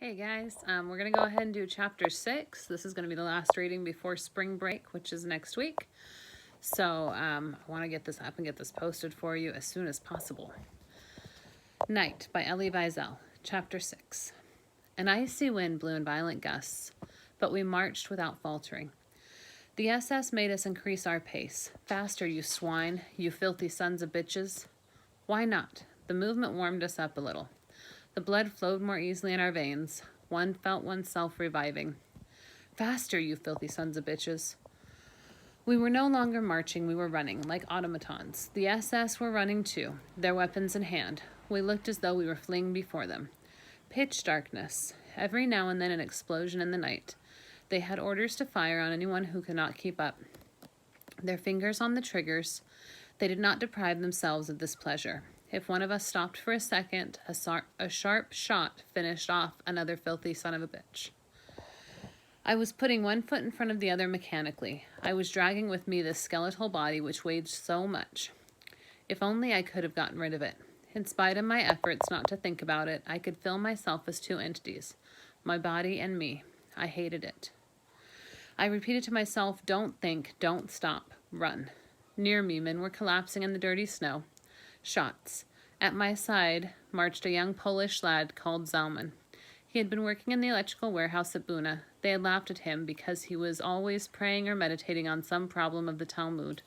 Hey guys, we're going to go ahead and do chapter 6. This is going to be the last reading before spring break, which is next week. So I want to get this up and get this posted for you as soon as possible. Night by Elie Wiesel, chapter 6. An icy wind blew in violent gusts, but we marched without faltering. The SS made us increase our pace. Faster, you swine, you filthy sons of bitches. Why not? The movement warmed us up a little. The blood flowed more easily in our veins. One felt oneself reviving. Faster, you filthy sons of bitches. We were no longer marching, we were running, like automatons. The SS were running too, their weapons in hand. We looked as though we were fleeing before them. Pitch darkness. Every now and then an explosion in the night. They had orders to fire on anyone who could not keep up. Their fingers on the triggers, they did not deprive themselves of this pleasure. If one of us stopped for a second, a sharp shot finished off another filthy son of a bitch. I was putting one foot in front of the other mechanically. I was dragging with me this skeletal body which weighed so much. If only I could have gotten rid of it. In spite of my efforts not to think about it, I could feel myself as two entities, my body and me. I hated it. I repeated to myself, don't think, don't stop, run. Near me, men were collapsing in the dirty snow. Shots. At my side marched a young Polish lad called Zalman. He had been working in the electrical warehouse at Buna. They had laughed at him because he was always praying or meditating on some problem of the Talmud.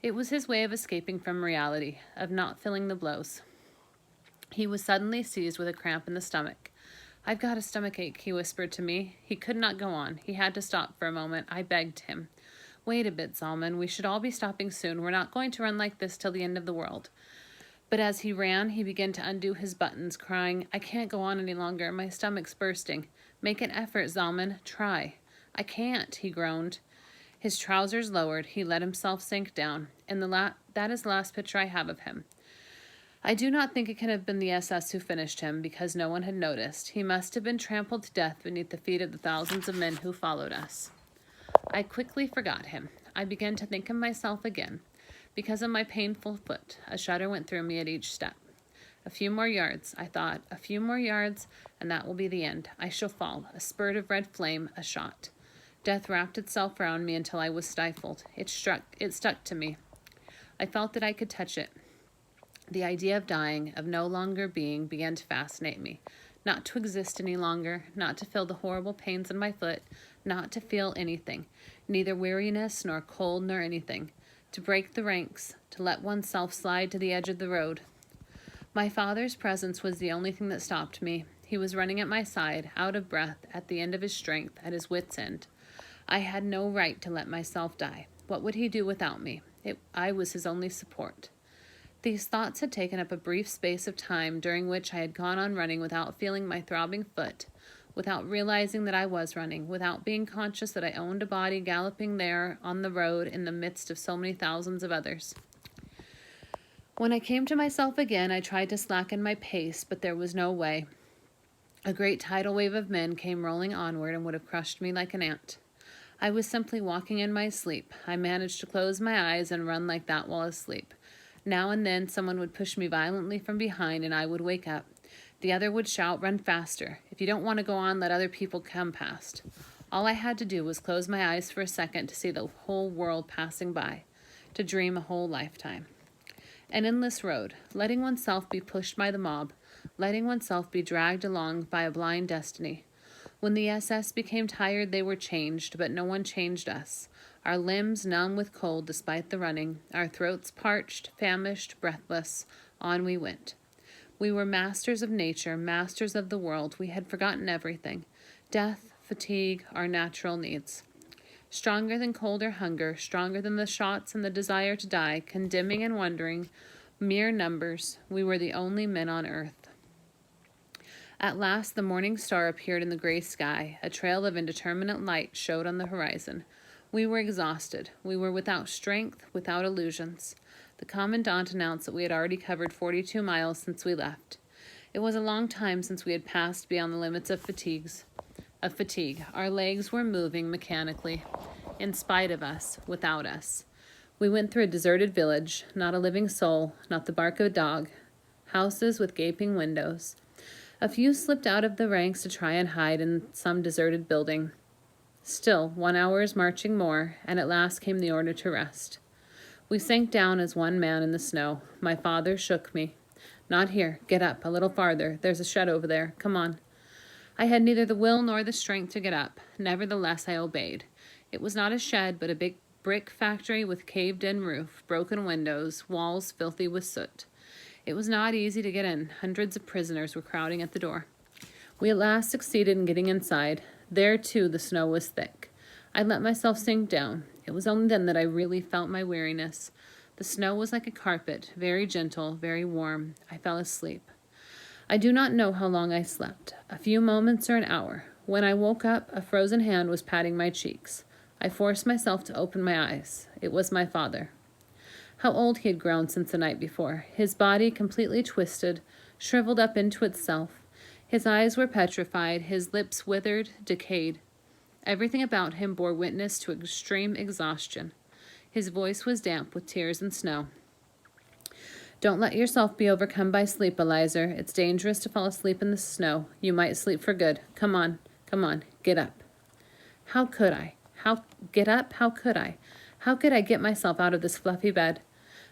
It was his way of escaping from reality, of not feeling the blows. He was suddenly seized with a cramp in the stomach. I've got a stomachache, he whispered to me. He could not go on. He had to stop for a moment. I begged him. Wait a bit, Zalman. We should all be stopping soon. We're not going to run like this till the end of the world. But as he ran, he began to undo his buttons, crying, I can't go on any longer. My stomach's bursting. Make an effort, Zalman. Try. I can't, he groaned. His trousers lowered. He let himself sink down. And that is the last picture I have of him. I do not think it can have been the SS who finished him, because no one had noticed. He must have been trampled to death beneath the feet of the thousands of men who followed us. I quickly forgot him. I began to think of myself again. Because of my painful foot, a shudder went through me at each step. A few more yards, I thought. A few more yards, and that will be the end. I shall fall. A spurt of red flame, a shot. Death wrapped itself round me until I was stifled. It stuck to me. I felt that I could touch it. The idea of dying, of no longer being, began to fascinate me. Not to exist any longer, not to feel the horrible pains in my foot, not to feel anything, neither weariness nor cold nor anything. To break the ranks, to let oneself slide to the edge of the road. My father's presence was the only thing that stopped me. He was running at my side, out of breath, at the end of his strength, at his wit's end. I had no right to let myself die. What would he do without me? I was his only support. These thoughts had taken up a brief space of time during which I had gone on running without feeling my throbbing foot, without realizing that I was running, without being conscious that I owned a body galloping there on the road in the midst of so many thousands of others. When I came to myself again, I tried to slacken my pace, but there was no way. A great tidal wave of men came rolling onward and would have crushed me like an ant. I was simply walking in my sleep. I managed to close my eyes and run like that while asleep. Now and then someone would push me violently from behind and I would wake up. The other would shout, run faster. If you don't want to go on, let other people come past. All I had to do was close my eyes for a second to see the whole world passing by, to dream a whole lifetime. An endless road, letting oneself be pushed by the mob, letting oneself be dragged along by a blind destiny. When the SS became tired, they were changed, but no one changed us. Our limbs numb with cold despite the running, our throats parched, famished, breathless, on we went. We were masters of nature, masters of the world. We had forgotten everything. Death, fatigue, our natural needs. Stronger than cold or hunger, stronger than the shots and the desire to die, condemning and wondering, mere numbers, we were the only men on earth. At last the morning star appeared in the gray sky. A trail of indeterminate light showed on the horizon. We were exhausted. We were without strength, without illusions. The commandant announced that we had already covered 42 miles since we left. It was a long time since we had passed beyond the limits of fatigue. Our legs were moving mechanically, in spite of us, without us. We went through a deserted village, not a living soul, not the bark of a dog, houses with gaping windows. A few slipped out of the ranks to try and hide in some deserted building. Still, 1 hour's marching more, and at last came the order to rest. We sank down as one man in the snow. My father shook me. Not here. Get up. A little farther. There's a shed over there. Come on. I had neither the will nor the strength to get up. Nevertheless, I obeyed. It was not a shed, but a big brick factory with caved-in roof, broken windows, walls filthy with soot. It was not easy to get in. Hundreds of prisoners were crowding at the door. We at last succeeded in getting inside. There, too, the snow was thick. I let myself sink down. It was only then that I really felt my weariness. The snow was like a carpet, very gentle, very warm. I fell asleep. I do not know how long I slept, a few moments or an hour. When I woke up, a frozen hand was patting my cheeks. I forced myself to open my eyes. It was my father. How old he had grown since the night before. His body completely twisted, shriveled up into itself. His eyes were petrified, his lips withered, decayed. Everything about him bore witness to extreme exhaustion. His voice was damp with tears and snow. Don't let yourself be overcome by sleep, Eliezer. It's dangerous to fall asleep in the snow. You might sleep for good. Come on, get up. How could I? Get up? How could I? How could I get myself out of this fluffy bed?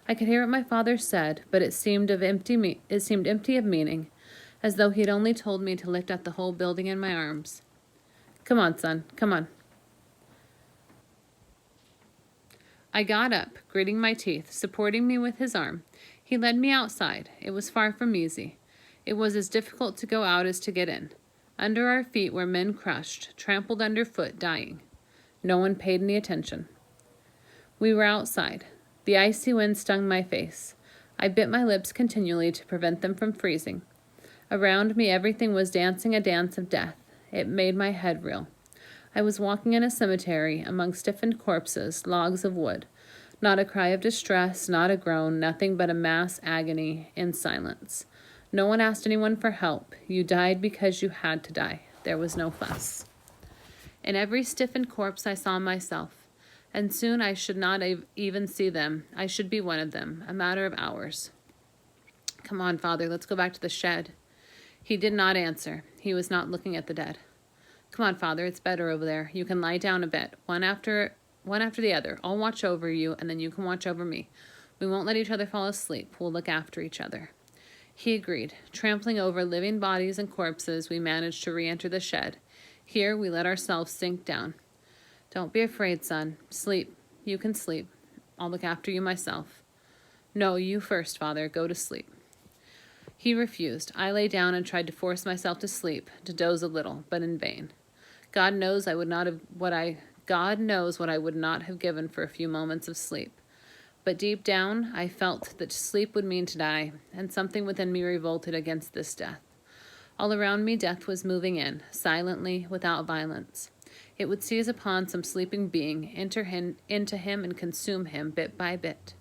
I could hear what my father said, but it seemed empty of meaning, as though he had only told me to lift up the whole building in my arms. Come on, son, come on. I got up, gritting my teeth, supporting me with his arm. He led me outside. It was far from easy. It was as difficult to go out as to get in. Under our feet were men crushed, trampled underfoot, dying. No one paid any attention. We were outside. The icy wind stung my face. I bit my lips continually to prevent them from freezing. Around me everything was dancing a dance of death. It made my head reel. I was walking in a cemetery among stiffened corpses, logs of wood. Not a cry of distress, not a groan, nothing but a mass agony in silence. No one asked anyone for help. You died because you had to die. There was no fuss. In every stiffened corpse I saw myself, and soon I should not even see them. I should be one of them, a matter of hours. Come on, Father, let's go back to the shed. He did not answer. He was not looking at the dead. Come on, Father, it's better over there. You can lie down a bit, one after the other. I'll watch over you, and then you can watch over me. We won't let each other fall asleep. We'll look after each other. He agreed. Trampling over living bodies and corpses, we managed to re-enter the shed. Here we let ourselves sink down. Don't be afraid, son. Sleep. You can sleep. I'll look after you myself. No, you first, Father. Go to sleep. He refused. I lay down and tried to force myself to sleep, to doze a little, but in vain. God knows what I would not have given for a few moments of sleep. But deep down, I felt that sleep would mean to die, and something within me revolted against this death. All around me, death was moving in, silently, without violence. It would seize upon some sleeping being, enter into him, and consume him bit by bit.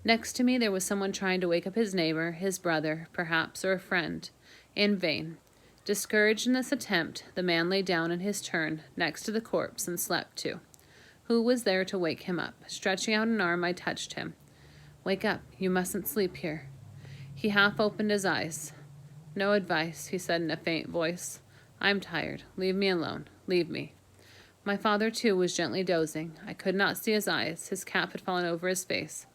Next to me, there was someone trying to wake up his neighbor, his brother, perhaps, or a friend. In vain. Discouraged in this attempt, the man lay down in his turn, next to the corpse, and slept too. Who was there to wake him up? Stretching out an arm, I touched him. Wake up. You mustn't sleep here. He half opened his eyes. No advice, he said in a faint voice. I'm tired. Leave me alone. Leave me. My father, too, was gently dozing. I could not see his eyes. His cap had fallen over his face.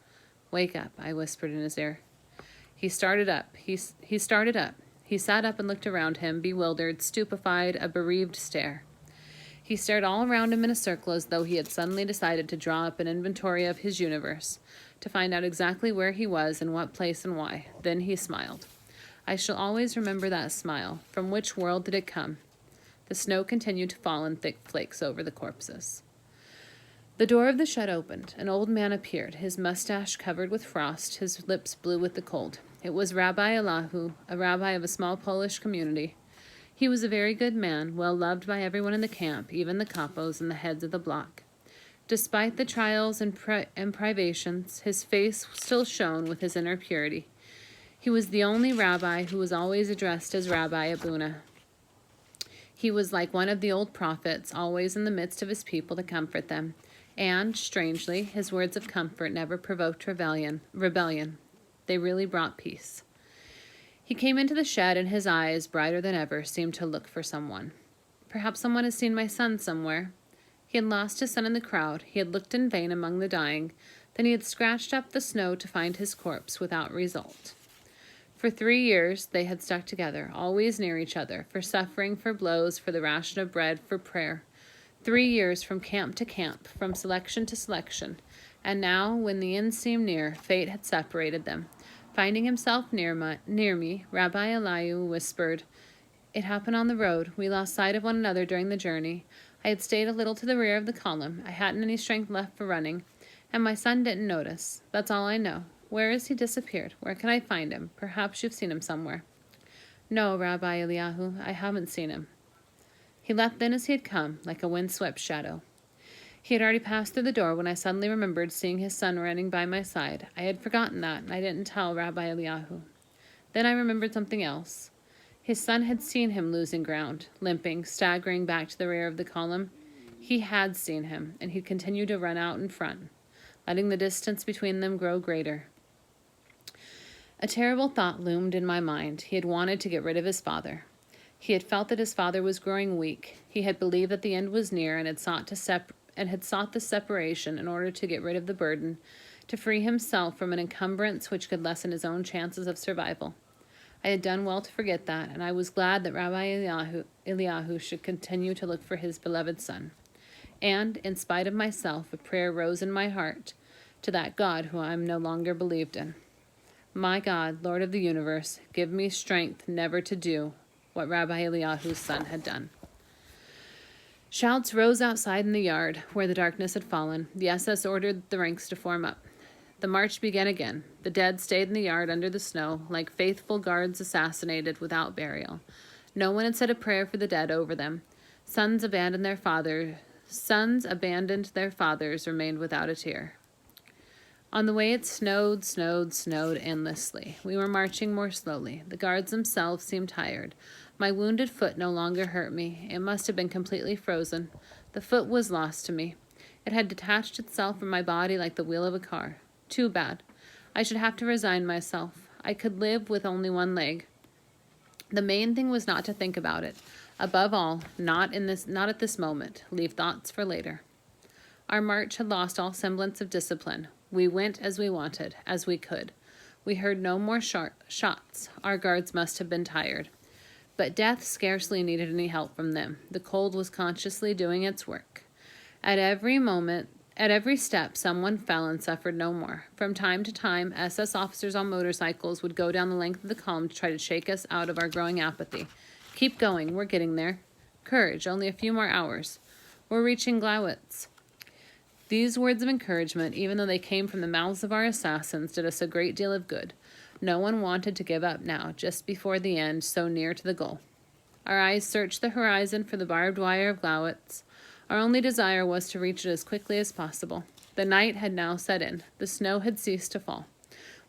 Wake up, I whispered in his ear. He started up. He started up. He sat up and looked around him, bewildered, stupefied, a bereaved stare. He stared all around him in a circle as though he had suddenly decided to draw up an inventory of his universe, to find out exactly where he was, in what place, and why. Then he smiled. I shall always remember that smile. From which world did it come? The snow continued to fall in thick flakes over the corpses. The door of the shed opened. An old man appeared, his mustache covered with frost, his lips blue with the cold. It was Rabbi Elihu, a rabbi of a small Polish community. He was a very good man, well loved by everyone in the camp, even the capos and the heads of the block. Despite the trials and privations, his face still shone with his inner purity. He was the only rabbi who was always addressed as Rabbi Abuna. He was like one of the old prophets, always in the midst of his people to comfort them. And, strangely, his words of comfort never provoked rebellion. They really brought peace. He came into the shed, and his eyes, brighter than ever, seemed to look for someone. Perhaps someone has seen my son somewhere. He had lost his son in the crowd. He had looked in vain among the dying. Then he had scratched up the snow to find his corpse, without result. For 3 years they had stuck together, always near each other, for suffering, for blows, for the ration of bread, for prayer. 3 years from camp to camp, from selection to selection. And now, when the end seemed near, fate had separated them. Finding himself near me, Rabbi Elihu whispered, "It happened on the road. We lost sight of one another during the journey. I had stayed a little to the rear of the column. I hadn't any strength left for running, and my son didn't notice. That's all I know. Where has he disappeared? Where can I find him? Perhaps you've seen him somewhere." "No, Rabbi Eliyahu, I haven't seen him." He left then as he had come, like a wind-swept shadow. He had already passed through the door when I suddenly remembered seeing his son running by my side. I had forgotten that, and I didn't tell Rabbi Eliyahu. Then I remembered something else. His son had seen him losing ground, limping, staggering back to the rear of the column. He had seen him, and he'd continued to run out in front, letting the distance between them grow greater. A terrible thought loomed in my mind. He had wanted to get rid of his father. He had felt that his father was growing weak. He had believed that the end was near and had sought the separation in order to get rid of the burden, to free himself from an encumbrance which could lessen his own chances of survival. I had done well to forget that, and I was glad that Rabbi Eliyahu should continue to look for his beloved son. And, in spite of myself, a prayer rose in my heart to that God who I no longer believed in. My God, Lord of the universe, give me strength never to do what Rabbi Eliyahu's son had done. Shouts rose outside in the yard, where the darkness had fallen. The SS ordered the ranks to form up. The march began again. The dead stayed in the yard under the snow, like faithful guards assassinated without burial. No one had said a prayer for the dead over them. Sons abandoned their fathers, remained without a tear. On the way it snowed endlessly. We were marching more slowly. The guards themselves seemed tired. My wounded foot no longer hurt me. It must have been completely frozen. The foot was lost to me. It had detached itself from my body like the wheel of a car. Too bad. I should have to resign myself. I could live with only one leg. The main thing was not to think about it. Above all, not at this moment. Leave thoughts for later. Our march had lost all semblance of discipline. We went as we wanted, as we could. We heard no more shots. Our guards must have been tired. But death scarcely needed any help from them. The cold was consciously doing its work. At every step, someone fell and suffered no more. From time to time, SS officers on motorcycles would go down the length of the column to try to shake us out of our growing apathy. "Keep going, we're getting there. Courage, only a few more hours. We're reaching Glowitz." These words of encouragement, even though they came from the mouths of our assassins, did us a great deal of good. No one wanted to give up now, just before the end, so near to the goal. Our eyes searched the horizon for the barbed wire of Glowitz. Our only desire was to reach it as quickly as possible. The night had now set in. The snow had ceased to fall.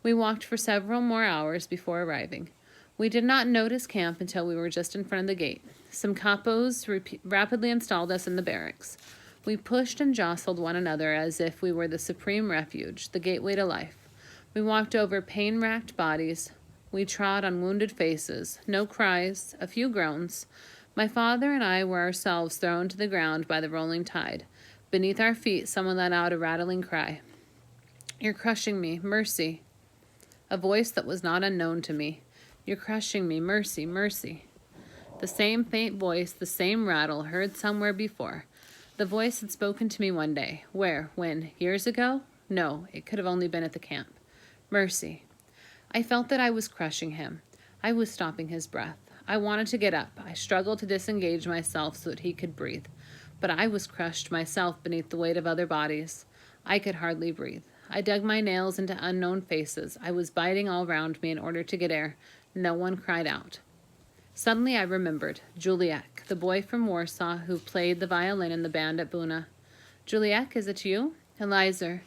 We walked for several more hours before arriving. We did not notice camp until we were just in front of the gate. Some capos rapidly installed us in the barracks. We pushed and jostled one another as if we were the supreme refuge, the gateway to life. We walked over pain-racked bodies. We trod on wounded faces. No cries, a few groans. My father and I were ourselves thrown to the ground by the rolling tide. Beneath our feet, someone let out a rattling cry. "You're crushing me, mercy." A voice that was not unknown to me. "You're crushing me, mercy, mercy." The same faint voice, the same rattle, heard somewhere before. The voice had spoken to me one day. Where? When? Years ago? No, it could have only been at the camp. Mercy. I felt that I was crushing him. I was stopping his breath. I wanted to get up. I struggled to disengage myself so that he could breathe. But I was crushed myself beneath the weight of other bodies. I could hardly breathe. I dug my nails into unknown faces. I was biting all round me in order to get air. No one cried out. Suddenly I remembered. Juliek, the boy from Warsaw who played the violin in the band at Buna. "Juliek, is it you?" "Eliezer."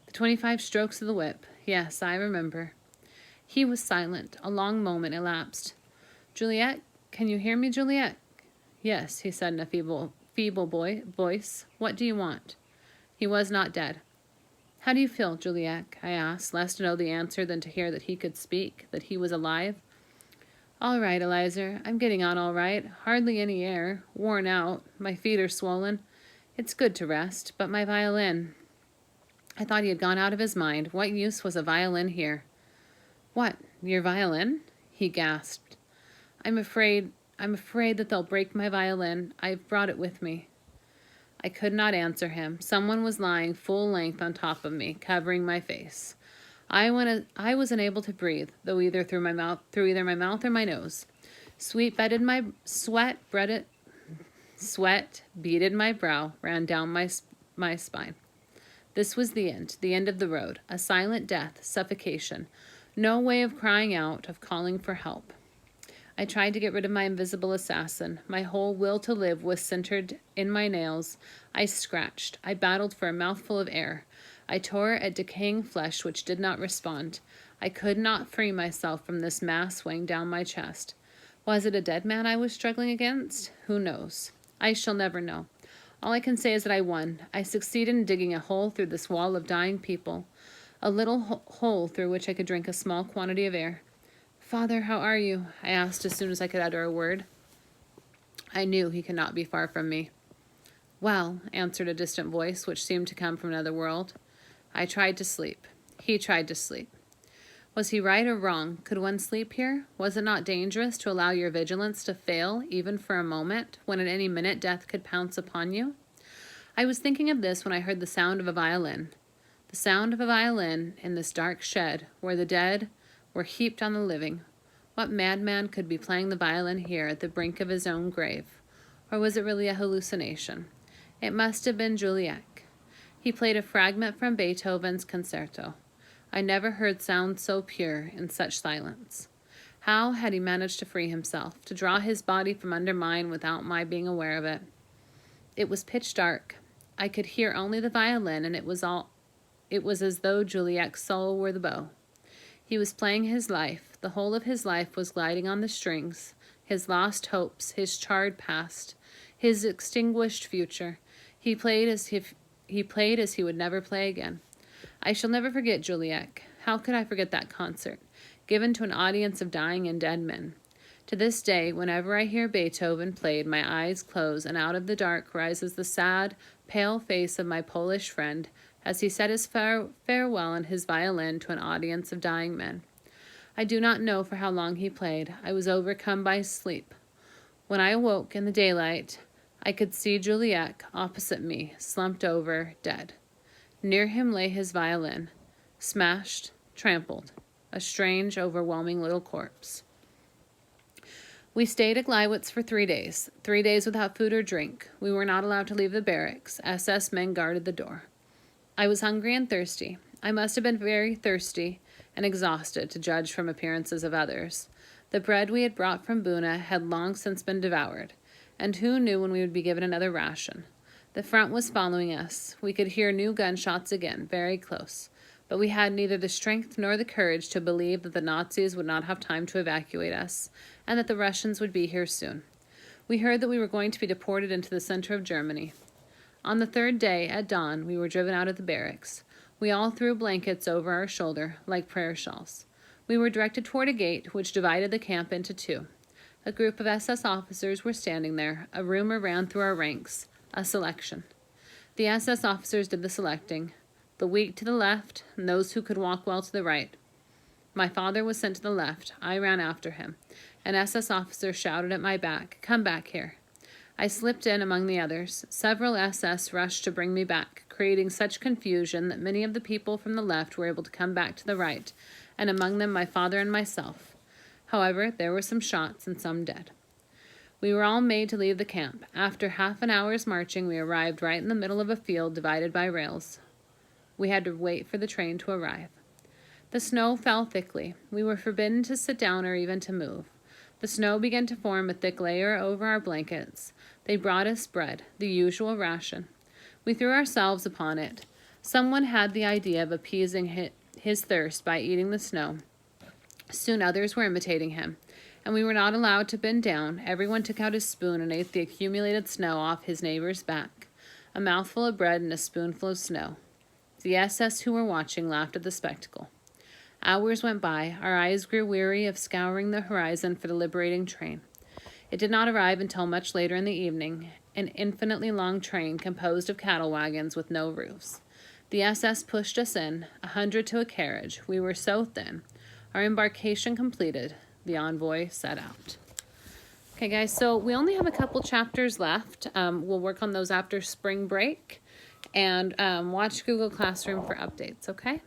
"The 25 strokes of the whip." "Yes, I remember." He was silent. A long moment elapsed. "Juliet, can you hear me, Juliet?" "Yes," he said in a feeble voice. "What do you want?" He was not dead. "How do you feel, Juliet?" I asked, less to know the answer than to hear that he could speak, that he was alive. All right, Eliza, I'm getting on all right. Hardly any air. Worn out. My feet are swollen. It's good to rest, but my violin. I thought he had gone out of his mind. What use was a violin here? What, your violin? He gasped. I'm afraid that they'll break my violin. I've brought it with me. I could not answer him. Someone was lying full length on top of me, covering my face. I was unable to breathe, though through either my mouth or my nose. Sweat beaded my brow, ran down my spine. This was the end of the road, a silent death, suffocation. No way of crying out, of calling for help. I tried to get rid of my invisible assassin. My whole will to live was centered in my nails. I scratched. I battled for a mouthful of air. I tore at decaying flesh which did not respond. I could not free myself from this mass weighing down my chest. Was it a dead man I was struggling against? Who knows? I shall never know. All I can say is that I won. I succeeded in digging a hole through this wall of dying people, a little hole through which I could drink a small quantity of air. Father, how are you? I asked as soon as I could utter a word. I knew he could not be far from me. Well, answered a distant voice, which seemed to come from another world. I tried to sleep. He tried to sleep. Was he right or wrong? Could one sleep here? Was it not dangerous to allow your vigilance to fail, even for a moment, when at any minute death could pounce upon you? I was thinking of this when I heard the sound of a violin. The sound of a violin in this dark shed, where the dead were heaped on the living. What madman could be playing the violin here at the brink of his own grave? Or was it really a hallucination? It must have been Juliac. He played a fragment from Beethoven's concerto. I never heard sound so pure in such silence. How had he managed to free himself, to draw his body from under mine without my being aware of it? It was pitch dark. I could hear only the violin, and it was as though Juliac's soul were the bow. He was playing his life. The whole of his life was gliding on the strings, his lost hopes, his charred past, his extinguished future. He played as he would never play again. I shall never forget Juliac. How could I forget that concert, given to an audience of dying and dead men? To this day, whenever I hear Beethoven played, my eyes close, and out of the dark rises the sad, pale face of my Polish friend, as he said his farewell on his violin to an audience of dying men. I do not know for how long he played. I was overcome by sleep. When I awoke in the daylight, I could see Juliac opposite me, slumped over, dead. Near him lay his violin, smashed, trampled, a strange, overwhelming little corpse. We stayed at Gleiwitz for 3 days, 3 days without food or drink. We were not allowed to leave the barracks. SS men guarded the door. I was hungry and thirsty. I must have been very thirsty and exhausted, to judge from appearances of others. The bread we had brought from Buna had long since been devoured, and who knew when we would be given another ration? The front was following us. We could hear new gunshots again, very close, but we had neither the strength nor the courage to believe that the Nazis would not have time to evacuate us, and that the Russians would be here soon. We heard that we were going to be deported into the center of Germany. On the 3rd day, at dawn, we were driven out of the barracks. We all threw blankets over our shoulder, like prayer shawls. We were directed toward a gate which divided the camp into 2. A group of SS officers were standing there. A rumor ran through our ranks. A selection. The SS officers did the selecting. The weak to the left, and those who could walk well to the right. My father was sent to the left. I ran after him. An SS officer shouted at my back, "Come back here." I slipped in among the others. Several SS rushed to bring me back, creating such confusion that many of the people from the left were able to come back to the right, and among them my father and myself. However, there were some shots and some dead. We were all made to leave the camp. After half an hour's marching, we arrived right in the middle of a field divided by rails. We had to wait for the train to arrive. The snow fell thickly. We were forbidden to sit down or even to move. The snow began to form a thick layer over our blankets. They brought us bread, the usual ration. We threw ourselves upon it. Someone had the idea of appeasing his thirst by eating the snow. Soon others were imitating him, and we were not allowed to bend down. Everyone took out his spoon and ate the accumulated snow off his neighbor's back. A mouthful of bread and a spoonful of snow. The SS who were watching laughed at the spectacle. Hours went by. Our eyes grew weary of scouring the horizon for the liberating train. It did not arrive until much later in the evening, an infinitely long train composed of cattle wagons with no roofs. The SS pushed us in, 100 to a carriage. We were so thin. Our embarkation completed, the envoy set out. Okay, guys, so we only have a couple chapters left. We'll work on those after spring break, and watch Google Classroom for updates, okay?